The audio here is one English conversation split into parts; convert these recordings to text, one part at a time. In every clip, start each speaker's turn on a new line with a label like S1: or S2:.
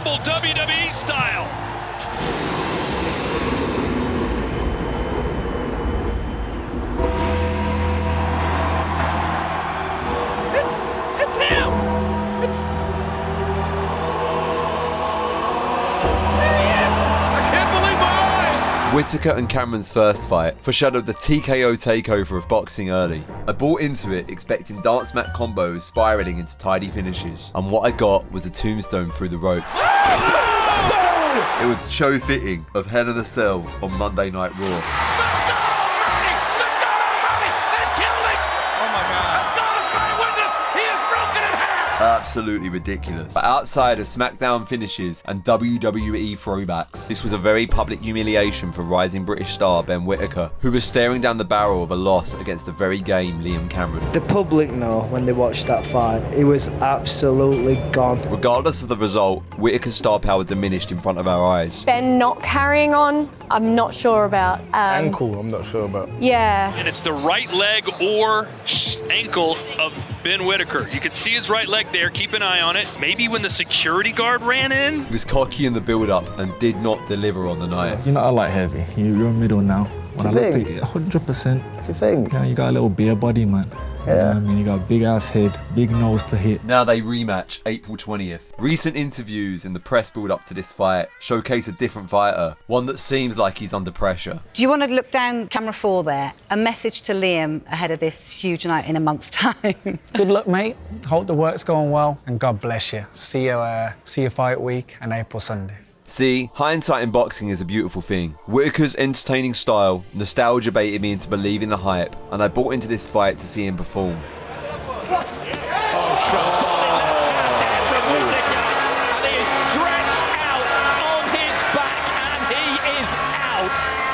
S1: rumble WWE style.
S2: It's him! There he is! I can't believe my eyes!
S3: Whittaker and Cameron's first fight foreshadowed the TKO takeover of boxing early. I bought into it expecting dance mat combos spiraling into tidy finishes, and what I got was a tombstone through the ropes. It was show fitting of Hell in a Cell on Monday Night Raw. Absolutely ridiculous. But outside of SmackDown finishes and WWE throwbacks, this was a very public humiliation for rising British star Ben Whittaker, who was staring down the barrel of a loss against the very game Liam Cameron.
S4: The public know when they watched that fight, he was absolutely gone.
S3: Regardless of the result, Whittaker's star power diminished in front of our eyes.
S5: Ben not carrying on, I'm not sure about.
S6: Ankle, I'm not sure about.
S5: Yeah.
S1: And it's the right leg or ankle of Ben Whittaker. You can see his right leg there. Keep an eye on it. Maybe when the security guard ran in.
S3: He was cocky in the build-up and did not deliver on the night.
S6: You're not a light heavy. You're middle now. When I looked at you, 100%.
S4: Do you think?
S6: You got a little beer body, man.
S4: Yeah.
S6: You know what I mean, you got a big ass head, big nose to hit.
S3: Now they rematch April 20th. Recent interviews in the press build up to this fight showcase a different fighter, one that seems like he's under pressure.
S7: Do you want to look down camera 4 there? A message to Liam ahead of this huge night in a month's time.
S8: Good luck, mate. Hope the work's going well, and God bless you. See you fight week and April Sunday.
S3: See, hindsight in boxing is a beautiful thing. Whittaker's entertaining style, nostalgia baited me into believing the hype, and I bought into this fight to see him perform.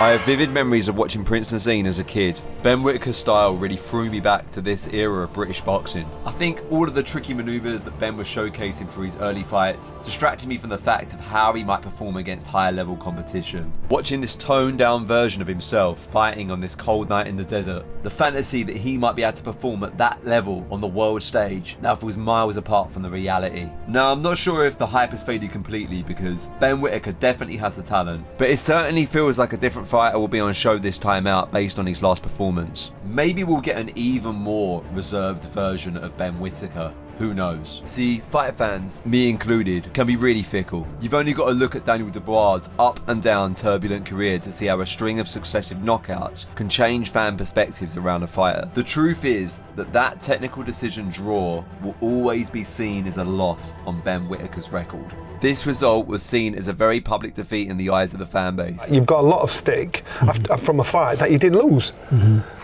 S3: I have vivid memories of watching Prince Nazim as a kid. Ben Whittaker's style really threw me back to this era of British boxing. I think all of the tricky maneuvers that Ben was showcasing for his early fights distracted me from the fact of how he might perform against higher level competition. Watching this toned down version of himself fighting on this cold night in the desert, the fantasy that he might be able to perform at that level on the world stage now feels miles apart from the reality. Now, I'm not sure if the hype has faded completely because Ben Whittaker definitely has the talent, but it certainly feels like a different fighter will be on show this time out based on his last performance. Maybe we'll get an even more reserved version of Ben Whittaker. Who knows? See, fight fans, me included, can be really fickle. You've only got to look at Daniel Dubois' up and down turbulent career to see how a string of successive knockouts can change fan perspectives around a fighter. The truth is that technical decision draw will always be seen as a loss on Ben Whittaker's record. This result was seen as a very public defeat in the eyes of the fan base.
S9: You've got a lot of stake from a fight that you did lose.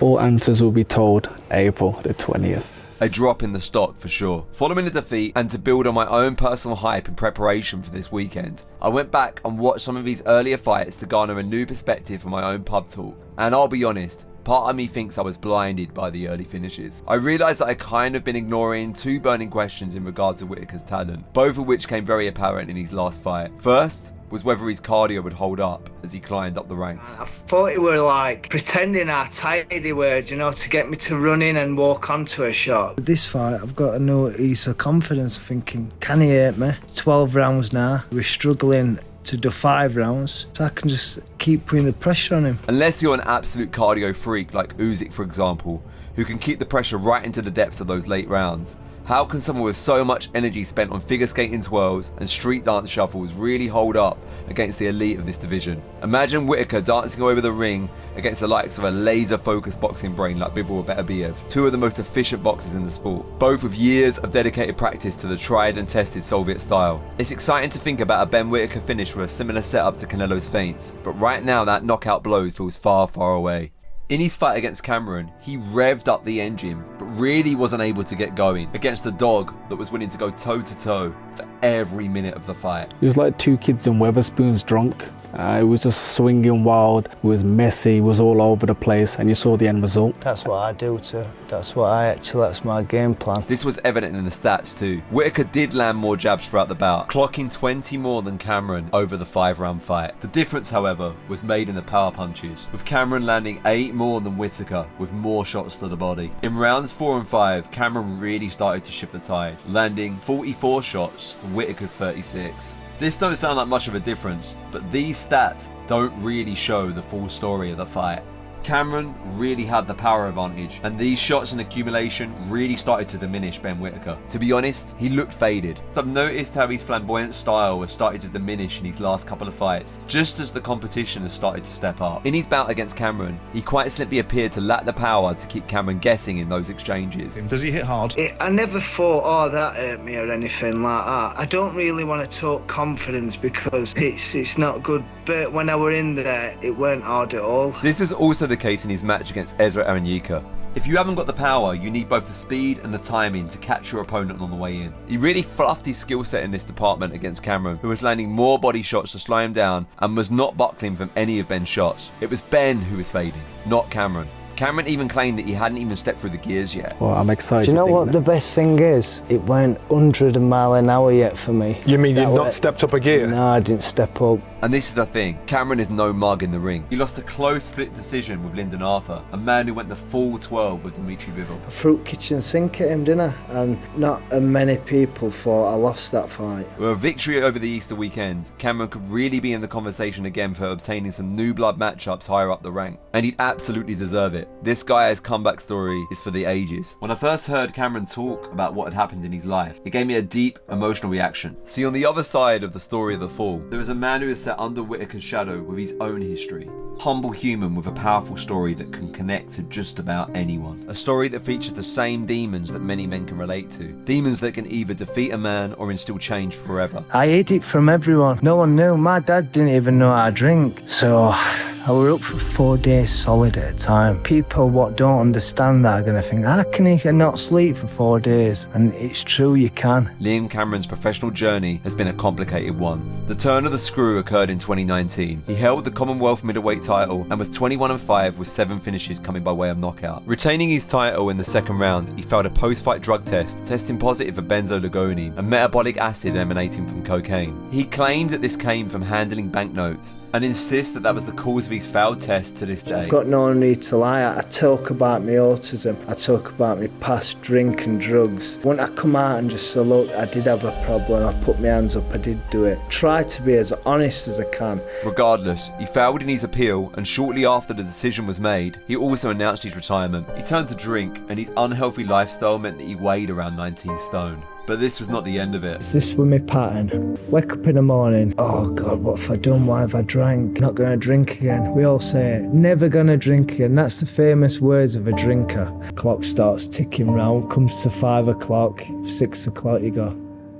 S6: All answers will be told April the 20th.
S3: A drop in the stock for sure. Following the defeat and to build on my own personal hype in preparation for this weekend, I went back and watched some of his earlier fights to garner a new perspective for my own pub talk. And I'll be honest, part of me thinks I was blinded by the early finishes. I realised that I kind of been ignoring two burning questions in regard to Whittaker's talent, both of which came very apparent in his last fight. First was whether his cardio would hold up as he climbed up the ranks.
S10: I thought he were like pretending how tired he were, you know, to get me to run in and walk onto a shot.
S4: With this fight, I've got to know he's a confidence, thinking, can he hurt me? 12 rounds now, we're struggling to do 5 rounds, so I can just keep putting the pressure on him.
S3: Unless you're an absolute cardio freak like Usyk, for example, who can keep the pressure right into the depths of those late rounds, how can someone with so much energy spent on figure skating twirls and street dance shuffles really hold up against the elite of this division? Imagine Whittaker dancing over the ring against the likes of a laser-focused boxing brain like Bivol Beterbiev, two of the most efficient boxers in the sport, both with years of dedicated practice to the tried and tested Soviet style. It's exciting to think about a Ben Whittaker finish with a similar setup to Canelo's feints, but right now that knockout blow feels far, far away. In his fight against Cameron, he revved up the engine, but really wasn't able to get going against a dog that was willing to go toe-to-toe for every minute of the fight.
S6: It was like two kids in Weatherspoons drunk. It was just swinging wild, it was messy, it was all over the place, and you saw the end result.
S4: That's what I do too. That's my game plan.
S3: This was evident in the stats too. Whittaker did land more jabs throughout the bout, clocking 20 more than Cameron over the 5-round fight. The difference, however, was made in the power punches, with Cameron landing 8 more than Whittaker, with more shots to the body. In rounds 4 and 5, Cameron really started to shift the tide, landing 44 shots for Whittaker's 36. This don't sound like much of a difference, but these stats don't really show the full story of the fight. Cameron really had the power advantage, and these shots in accumulation really started to diminish Ben Whittaker. To be honest, he looked faded. I've noticed how his flamboyant style has started to diminish in his last couple of fights, just as the competition has started to step up. In his bout against Cameron, he quite simply appeared to lack the power to keep Cameron guessing in those exchanges.
S2: Does he hit hard?
S10: I never thought, oh, that hurt me or anything like that. I don't really want to talk confidence because it's not good, but when I were in there, it weren't hard at all.
S3: This was also the case in his match against Ezra Aranyika. If you haven't got the power, you need both the speed and the timing to catch your opponent on the way in. He really fluffed his skill set in this department against Cameron, who was landing more body shots to slow him down and was not buckling from any of Ben's shots. It was Ben who was fading, not Cameron. Cameron even claimed that he hadn't even stepped through the gears yet.
S6: Well, I'm excited.
S4: Do you know what the best thing is? It went 100 mile an hour yet for me.
S9: You mean you've not stepped up a gear?
S4: No, I didn't step up.
S3: And this is the thing, Cameron is no mug in the ring. He lost a close split decision with Lyndon Arthur, a man who went the full 12 with Dimitri Bivol.
S4: I threw kitchen sink at him, didn't I? And not many people thought I lost that fight.
S3: With a victory over the Easter weekend, Cameron could really be in the conversation again for obtaining some new blood matchups higher up the rank. And he'd absolutely deserve it. This guy's comeback story is for the ages. When I first heard Cameron talk about what had happened in his life, it gave me a deep emotional reaction. See, on the other side of the story of the fall, there was a man who is set under Whittaker's shadow with his own history. Humble human with a powerful story that can connect to just about anyone. A story that features the same demons that many men can relate to. Demons that can either defeat a man or instill change forever.
S4: I hid it from everyone. No one knew. My dad didn't even know how to drink. So I were up for 4 days solid at a time. People what don't understand that are going to think, how can he not sleep for 4 days? And it's true, you can.
S3: Liam Cameron's professional journey has been a complicated one. The turn of the screw occurred in 2019. He held the Commonwealth middleweight title and was 21-5 with 7 finishes coming by way of knockout. Retaining his title in the second round, he failed a post-fight drug test, testing positive for benzodiazepine, a metabolic acid emanating from cocaine. He claimed that this came from handling banknotes and insists that that was the cause of his failed test to this day.
S4: I've got no need to lie. I talk about my autism. I talk about my past drink and drugs. When I come out and just say, look, I did have a problem, I put my hands up, I did do it. Try to be as honest as I can.
S3: Regardless, he failed in his appeal, and shortly after the decision was made, he also announced his retirement. He turned to drink, and his unhealthy lifestyle meant that he weighed around 19 stone. But this was not the end of it.
S4: This was my pattern. Wake up in the morning, oh God, what have I done? Why have I drank? Not gonna drink again. We all say it, never gonna drink again. That's the famous words of a drinker. Clock starts ticking round, comes to 5 o'clock, 6 o'clock, you go,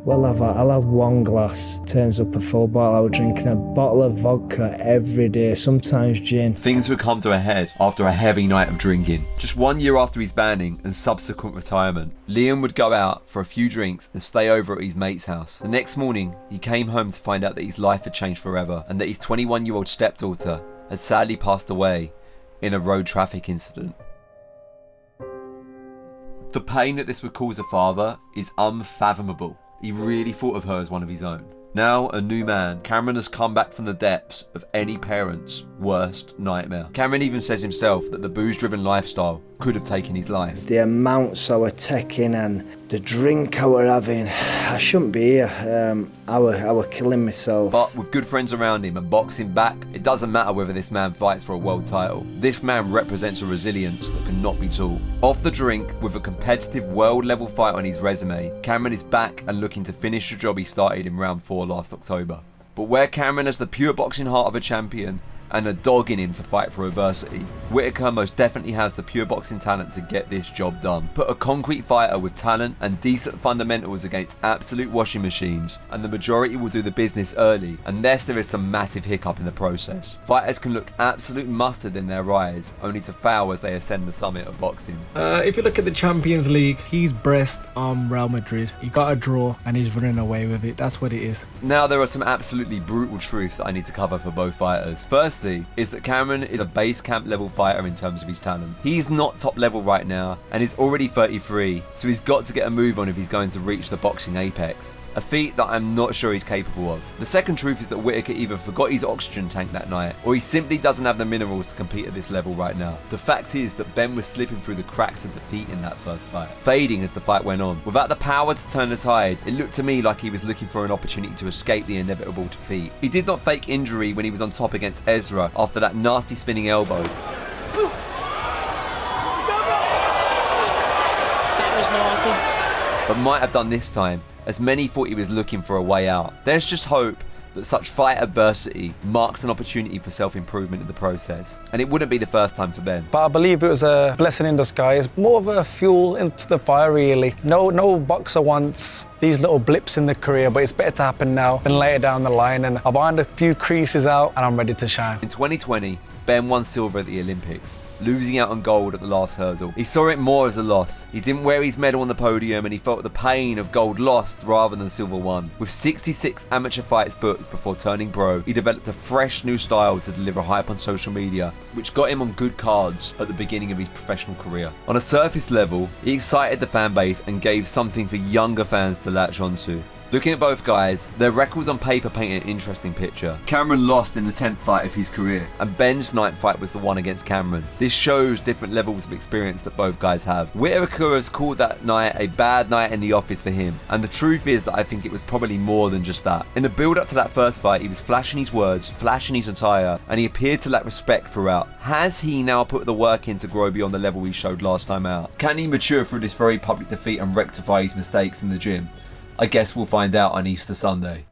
S4: well, I'll have 1 glass. Turns up a full bottle. I was drinking a bottle of vodka every day, sometimes gin.
S3: Things would come to a head after a heavy night of drinking. Just 1 year after his banning and subsequent retirement, Liam would go out for a few drinks and stay over at his mate's house. The next morning, he came home to find out that his life had changed forever and that his 21-year-old stepdaughter had sadly passed away in a road traffic incident. The pain that this would cause a father is unfathomable. He really thought of her as one of his own. Now, a new man, Cameron has come back from the depths of any parent's worst nightmare. Cameron even says himself that the booze-driven lifestyle could have taken his life.
S4: The amounts I were taking and the drink I were having, I shouldn't be here. I were killing myself.
S3: But with good friends around him and boxing back, it doesn't matter whether this man fights for a world title. This man represents a resilience that cannot be taught. Off the drink, with a competitive world-level fight on his resume, Cameron is back and looking to finish the job he started in round 4 last October. But where Cameron has the pure boxing heart of a champion and a dog in him to fight for adversity, Whittaker most definitely has the pure boxing talent to get this job done. Put a concrete fighter with talent and decent fundamentals against absolute washing machines, and the majority will do the business early, unless there is some massive hiccup in the process. Fighters can look absolute mustard in their rise, only to fail as they ascend the summit of boxing.
S6: If you look at the Champions League, he's Brest, Real Madrid. He got a draw and he's running away with it. That's what it is.
S3: Now there are some absolutely brutal truths that I need to cover for both fighters. Firstly, is that Cameron is a base camp level fighter in terms of his talent. He's not top level right now and is already 33, so he's got to get a move on if he's going to reach the boxing apex. a feat that I'm not sure he's capable of. The second truth is that Whittaker either forgot his oxygen tank that night, or he simply doesn't have the minerals to compete at this level right now. The fact is that Ben was slipping through the cracks of defeat in that first fight, fading as the fight went on. Without the power to turn the tide, it looked to me like he was looking for an opportunity to escape the inevitable defeat. He did not fake injury when he was on top against Ezra after that nasty spinning elbow.
S11: That was naughty.
S3: But might have done this time, as many thought he was looking for a way out. There's just hope that such fight adversity marks an opportunity for self-improvement in the process. And it wouldn't be the first time for Ben.
S8: But I believe it was a blessing in disguise, more of a fuel into the fire really. No boxer wants these little blips in the career, but it's better to happen now than later down the line, and I've ironed a few creases out and I'm ready to shine.
S3: In 2020, Ben won silver at the Olympics, losing out on gold at the last hurdle. He saw it more as a loss. He didn't wear his medal on the podium and he felt the pain of gold lost rather than silver won. With 66 amateur fights booked before turning pro, he developed a fresh new style to deliver hype on social media, which got him on good cards at the beginning of his professional career. On a surface level, he excited the fan base and gave something for younger fans to latch onto. Looking at both guys, their records on paper paint an interesting picture. Cameron lost in the 10th fight of his career, and Ben's 9th fight was the one against Cameron. This shows different levels of experience that both guys have. Whittaker has called that night a bad night in the office for him, and the truth is that I think it was probably more than just that. In the build up to that first fight, he was flashing his words, flashing his attire, and he appeared to lack respect throughout. Has he now put the work in to grow beyond the level he showed last time out? Can he mature through this very public defeat and rectify his mistakes in the gym? I guess we'll find out on Easter Sunday.